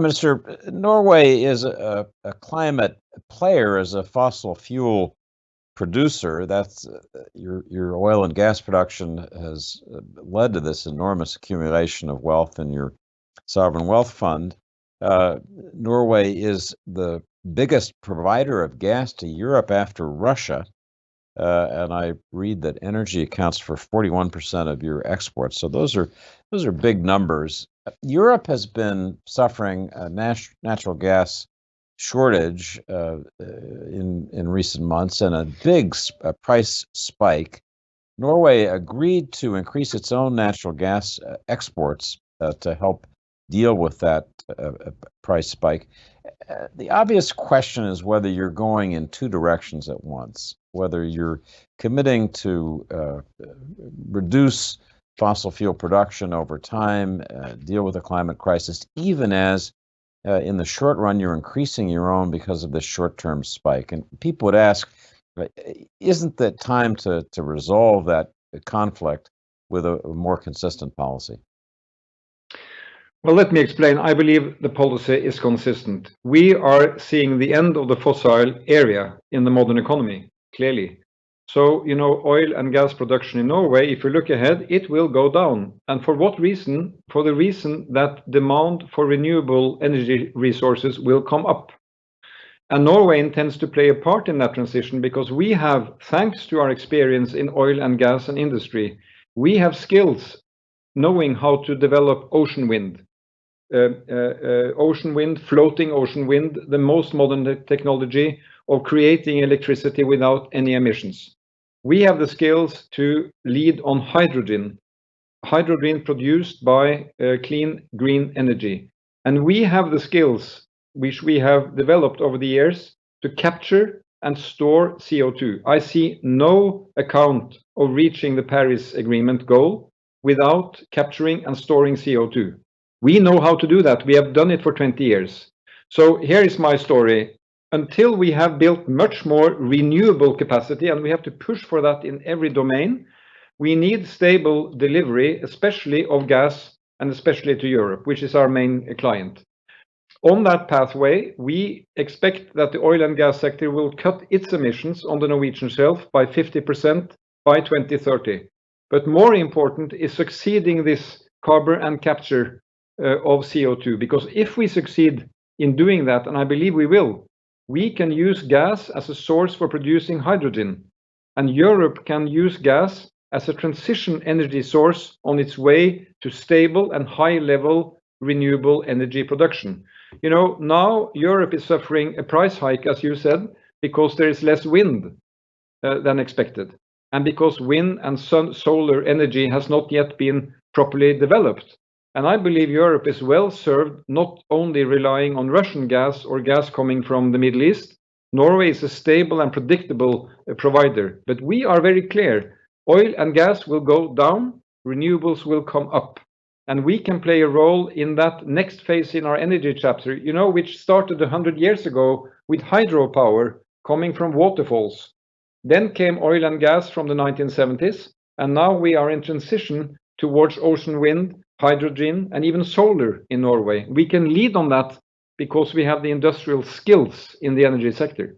Minister, Norway is a climate player as a fossil fuel producer. That's your oil and gas production has led to this enormous accumulation of wealth in your sovereign wealth fund. Norway is the biggest provider of gas to Europe after Russia. And I read that energy accounts for 41% of your exports. So those are big numbers. Europe has been suffering a natural gas shortage in recent months and a big price spike. Norway agreed to increase its own natural gas exports to help deal with that price spike. The obvious question is whether you're going in two directions at once, whether you're committing to reduce fossil fuel production over time, deal with the climate crisis, even as in the short run you're increasing your own because of this short-term spike. And people would ask, isn't it time to resolve that conflict with a more consistent policy? Well, let me explain. I believe the policy is consistent. We are seeing the end of the fossil area in the modern economy, clearly. So, oil and gas production in Norway, if you look ahead, it will go down. And for what reason? For the reason that demand for renewable energy resources will come up. And Norway intends to play a part in that transition because we have, thanks to our experience in oil and gas and industry, we have skills knowing how to develop ocean wind. Floating ocean wind, the most modern technology of creating electricity without any emissions. We have the skills to lead on hydrogen produced by clean green energy. And we have the skills which we have developed over the years to capture and store CO2. I see no account of reaching the Paris Agreement goal without capturing and storing CO2. We know how to do that. We have done it for 20 years. So here is my story. Until we have built much more renewable capacity, and we have to push for that in every domain, we need stable delivery, especially of gas and especially to Europe, which is our main client. On that pathway, we expect that the oil and gas sector will cut its emissions on the Norwegian shelf by 50% by 2030. But more important is succeeding this carbon and capture of CO2, because if we succeed in doing that, and I believe we will, we can use gas as a source for producing hydrogen, and Europe can use gas as a transition energy source on its way to stable and high-level renewable energy production. Now Europe is suffering a price hike, as you said, because there is less wind than expected, and because wind and solar energy has not yet been properly developed. And I believe Europe is well served, not only relying on Russian gas or gas coming from the Middle East. Norway is a stable and predictable provider, but we are very clear. Oil and gas will go down, renewables will come up, and we can play a role in that next phase in our energy chapter, which started 100 years ago with hydropower coming from waterfalls. Then came oil and gas from the 1970s, and now we are in transition towards ocean wind, hydrogen, and even solar in Norway. We can lead on that because we have the industrial skills in the energy sector.